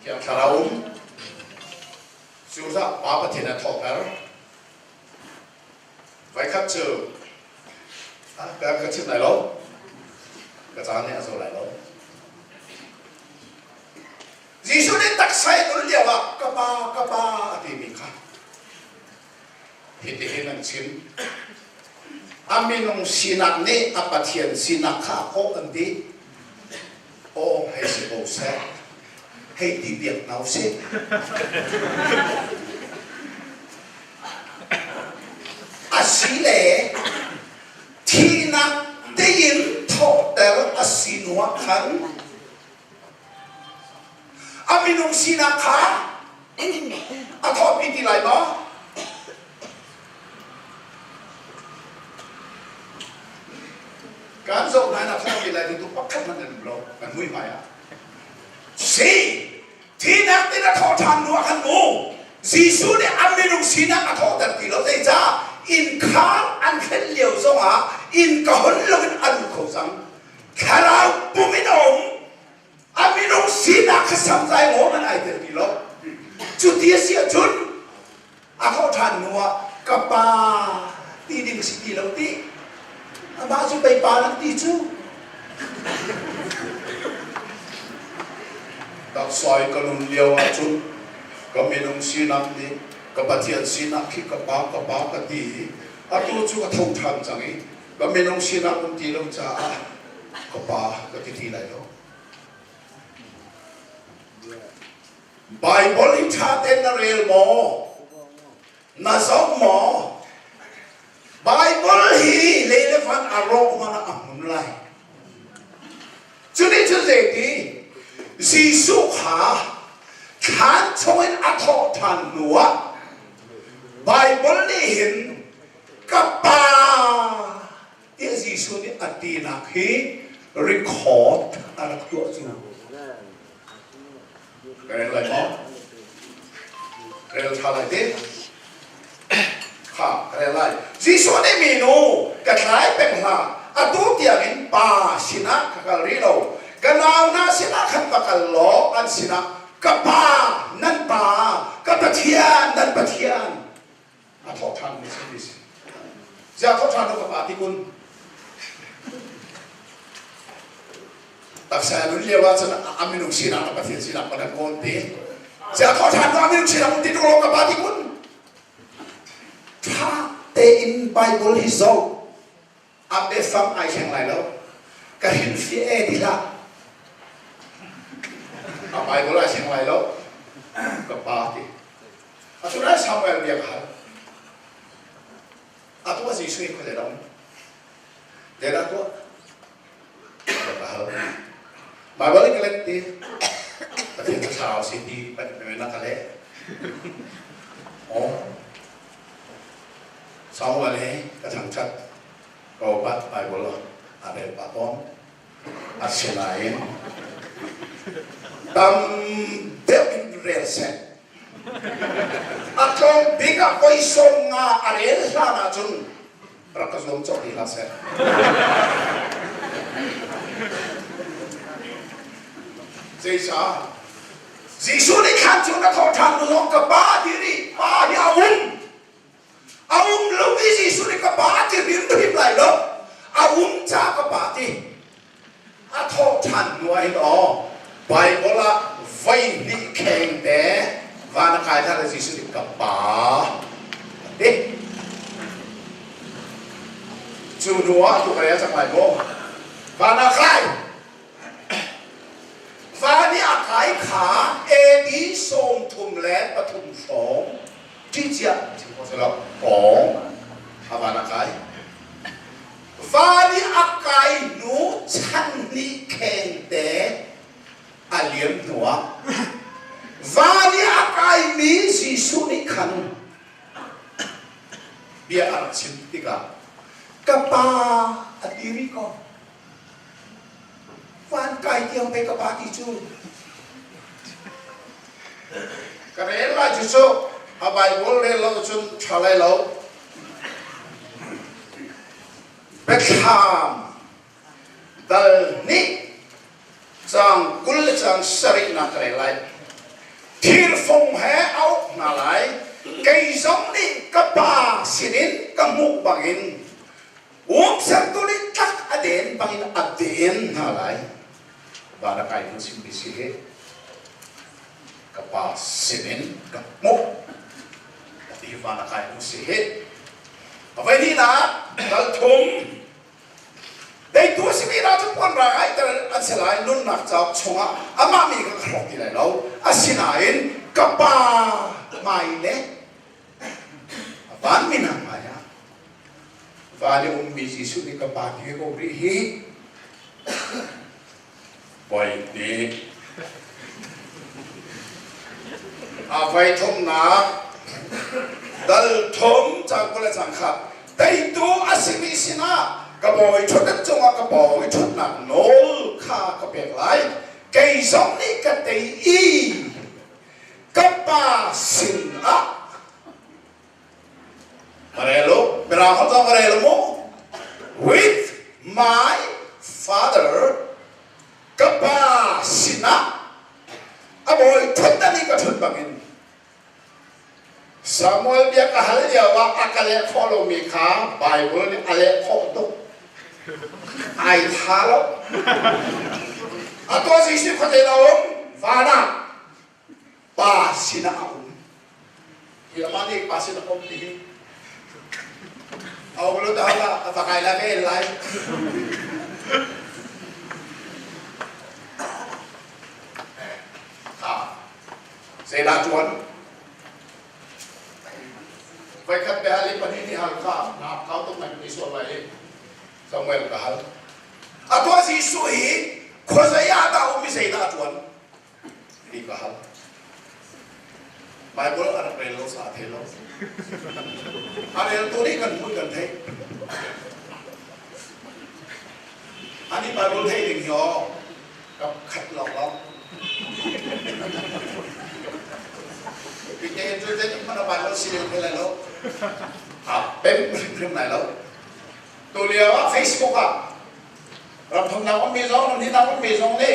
kia thà ông chú ra bảo cái thiên là thọ đó vậy khắc trừ cái chuyện này lâu cái giá này rồi lại đâu Giêsu đến tắc sai tôi liệu à các ba thì mình khác thì hình xin amin ông sinak ne apathian sinak kha ko andi o hay se o se hay ti biak nau se asile thina tein tho ter asinwa khan amin ông sinak kha a tho piti lai ba kan zo na na sa bila dito pakhat man ang bro kan muy maya si tina tina tho tham nuwa kan mo Giêsu ne aminung sina a tho tar ti lo dei cha in khang an khen liu zo a in ka hon lo an ko sang kharau puminom aminung sina ka sam zai mo man ai tar ti lo chu ti sia chun a tho tham nuwa ka pa ti ding si ti lo ti Bakit may parang dito? Taksay ka nung liyaw at yun. Kami nung sinak ni kapatian sinak ki kapaka di. At yun ka tawtang sangi. Kami nung sinak nung tilaw sa kapaka titilay no. Bible itatin na real mo. Nasok mo. Bible hi lelefan arok mana amunlai. Jadi jadi Giêsu ha kan choin atho than nuwa. Bible ni hin kapa dia Giêsu ni atina hi record anak tua tu. Kaya lai mo. Kaya thalai de. Kaya lai. Giêsu ni minu katlai pengha atu tiangin pa sina kakalrilo kanaw na sina kan pakallo an sina kapa nan pa kapatian nan patian atho than ni sini ja atho than ko pa tikun taksa nu lewa sana aminung sina kapatian sina pada konti ja atho than ko aminung sina mun titu ko pa tikun in Bible hizo abe fam ai chang lai lo ka hin fi e di la a Bible ai chang lai lo ka pa ti a tu ra Samuel bia ka a tu si sui ko le dong de la tu ka ha Bible ke le ti a ti ta sao si ti pa me na ka le oh Samuel he katang chat kau bat Bible ada paton asyalain tam depin reset atong biga koi songa arel sana jun rakas lom chok di laset Jesa Giêsu ni kan chung na thọ thang lo ka ba diri ba ya Aum luwi Giêsu ni kapati rin rin lai lo. Aum cha kapati. Atho chan nuai lo. Bible la vai ni keng de. Vana kai tha la Giêsu ni kapa. De. Chu nuwa tu kaya chang lai mo. Vana kai. Vani akai kha e di som thum le pathum song. Chi chia là có và là cái và đi ác cái nú chăn đi khen té à liếm nữa và đi ác cái mi Giêsu đi khăn bia ăn chín tí cả kapa à diri con van cái tiếng pe kapa tí chu cái đấy là chú số à bài vốn lên lâu chun trả lại lâu Bethlehem dal ni chang kul chang sari na kare lai thir phong he au na lai cây giống ni kapa sinin kamuk bangin sang tu ni tak aden pangin aden halai bana kai no simbisi he kapa semen kapmo di bana kai no si he apa ini na dal thum dei tu si mi ra chu pon ra ai tar anselai nun nak chap chunga ama mi ka khok ki lai lo asinain kapa mai le ban mi na maya vale mi jisu ni kapa ki ko ri hi boy ni vai thom na dal thom chang ko la chang kha dei tu asimi sina ka boy chot na chunga ka boy chot na nol kha ka pek lai cây giống ni ka tei i ka pa sin a Marelo, berapa tahun Marelo with my father kapa sina aboy thot ni ka thot bangin Samuel dia kahal dia wa akale follow me ka Bible ni ale khoto ai thalo atau sisi khote laom fana pa sina om dia mani pa sina om diเอารู้ตัวว่าฝักไก่ละเป็นไรเสดาจวนไปขัดไปหาลิปนี้ที่หันข้านับเขาต้องมันมีส่วนอะไรสมัยกับหันอ่ะตัวสีสวยคนสยามดาวมีเสดาจวนนี่กับหันไปบริการเป็นโลสาเทโลอะไรตัวนี้กันพูดกันเท่อันนี้ไปบริเทศหนึ่งยอกับขัดหลอกเราพี่เจนช่วยเจนมันเอาไปเราเสียไปเลยแล้วเป็นเรื่องไหนแล้วตัวเดียวว่า Facebook อ่ะเราทำนำว่ามีร้องตรงนี้นำว่ามีร้องนี่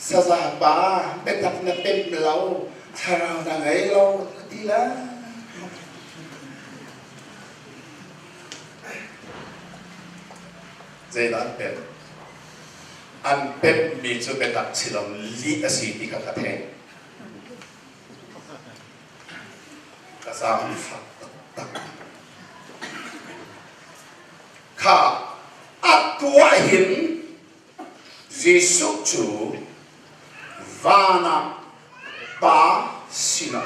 สาบาเป็นทำนั้นเป็นเราถ้าเราทำไงเราดีแล้วเจนันเป็นอันเป็นมีจุดเป็นตัดสิลมลีอสีติกกระเทงกระซามฝักตักข้าอัดตัวหินจิสุจูวานาปาสินา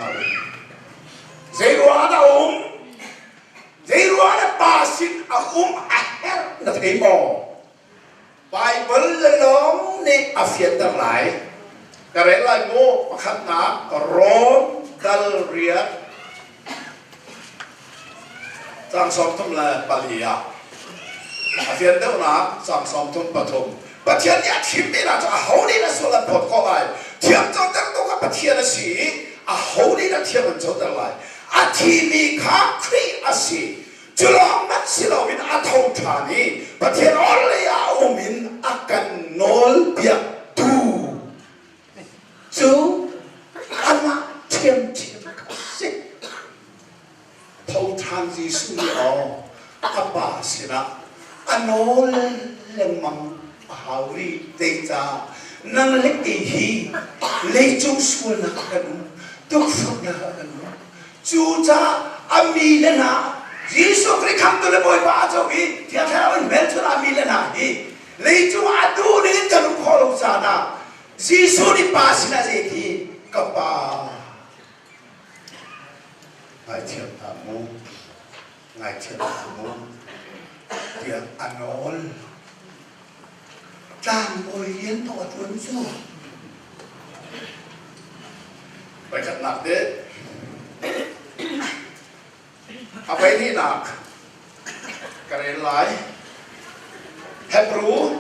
เจรัวนาเจรัวนาปาสินอาอาเฮร์นัทเอโมBible lelong ni afiat terlai karena mo makatna Rom dal riat sang som tum la palia afiat dah na sang som tum patum patian ya timmi na a holy na solan pot ko ai tiam jong tar to ka patian si a holy na tiam jong tar lai a timi ka kri asi Julong mat silawin atau tani, patian oleh aumin akan nol biak tu. Ju, anak tiam kasih. Tau tani sunyo apa sina, anol lemang hari data nang lekihi, lejung suana kan, tukfuna kan, juta amilena. Yesus Kristus tu lebih baca ni, dia tahu mentor ambil nahi. Lepas adu ni jangan kalau sana. Yesus ni pasti nasi kapa. Ngajak kamu, dia anol. Jangan orang tu tuan su. Baca nak deh. Apa ini nak? Karena lain Hebrew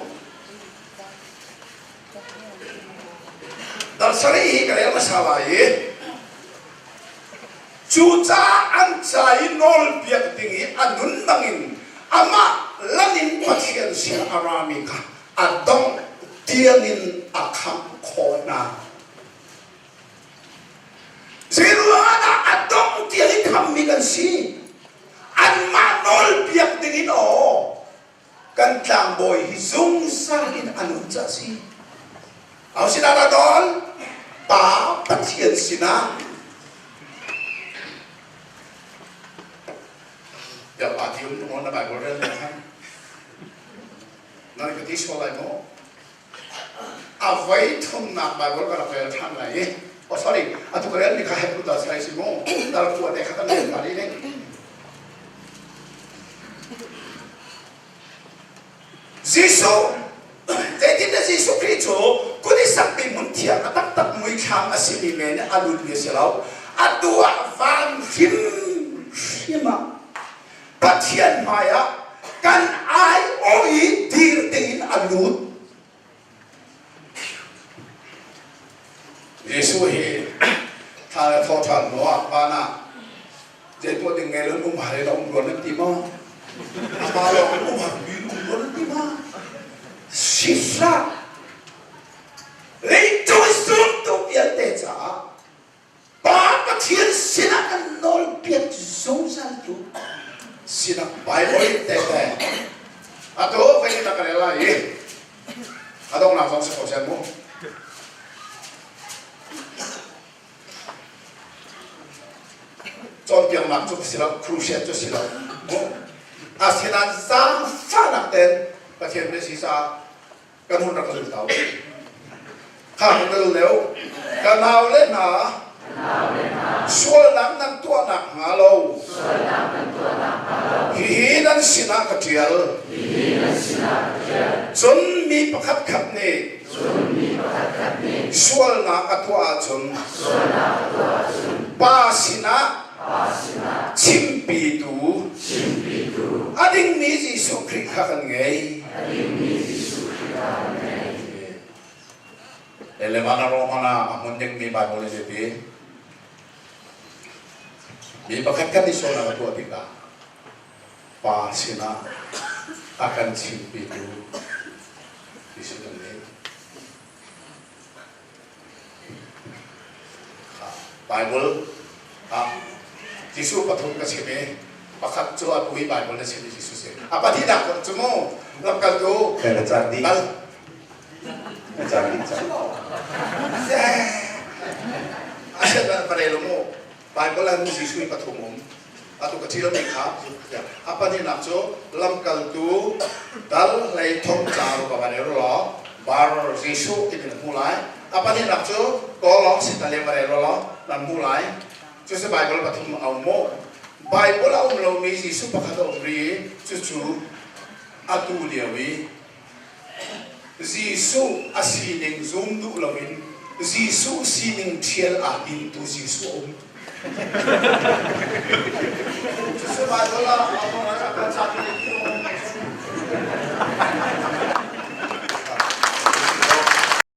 Darsari karena masalah ini Juta anjai nol biak tinggi anun bangin ama lanin patian si aramika adong tiangin akam kona Siruana adong tiangin kami kan si an manol biak dingin kan tlang boy hi zung salin anu cha si au sina na don pa pathian sina ya pa tium tu mon na ba gol le ha na ke ti so lai mo avai thum na ba gol ka ra thang lai oh sorry atu kalian ni kahit udah saya sih mo dalam kuat deh kata nih kali ini Yesus jadi dah Yesus Kristus kuni sampai muntia tak tak mui kang asli ini alun dia selau adua van him shima patian maya kan ai oi dir dengan alun Yesus he thà thọ thần nó ba na jadi tu dengan lalu hari dah umur nanti mah apa lo umur umur nanti mah sisa itu suntuk yang teja Bapa Tuhan silakan nol biar zonsal tu sinak Bible tete atau apa kita kerela ye atau langsung sekolah John biang nak tu silau krusiat tu silau, asinan zang fanak ten, pasien bersisa, kan hundak kalau tahu, kan hundak leu, kan naul le na, sual nak tua nak ngalau, hihinan sinak kecil, John mi pakat kat ni, sual nak tua John, pasina Cimpi tu, ading ni Yesus Kristus kan ngai. Elemana Romana amun yang ni Bible jadi, ni bakat kan di sana tu tiga, pasina akan cimpi tu di sana ni. Bible, Yesus patung ke sini, pakat cuat kui Bible di sini Yesus. Apa tidak kau cuma lakukan tu? Kayak candi. Candi. Asyik dan pada ilmu Bible yang Yesus patung atau kecil mereka. Apa ni nak tu? Lakukan tu dal lay thong caru pada ilmu baru Yesus ini mulai. Apa ni nak tu? Kalau kita lihat pada ilmu dan mulai. Jadi Bible patung awam, Bible awam lalu ni Yesus pakai beri cucu atu dia we. Yesus asining zoom tu lawin, Yesus sining tiel adin tu Yesus om. Jadi Bible awam orang akan cakap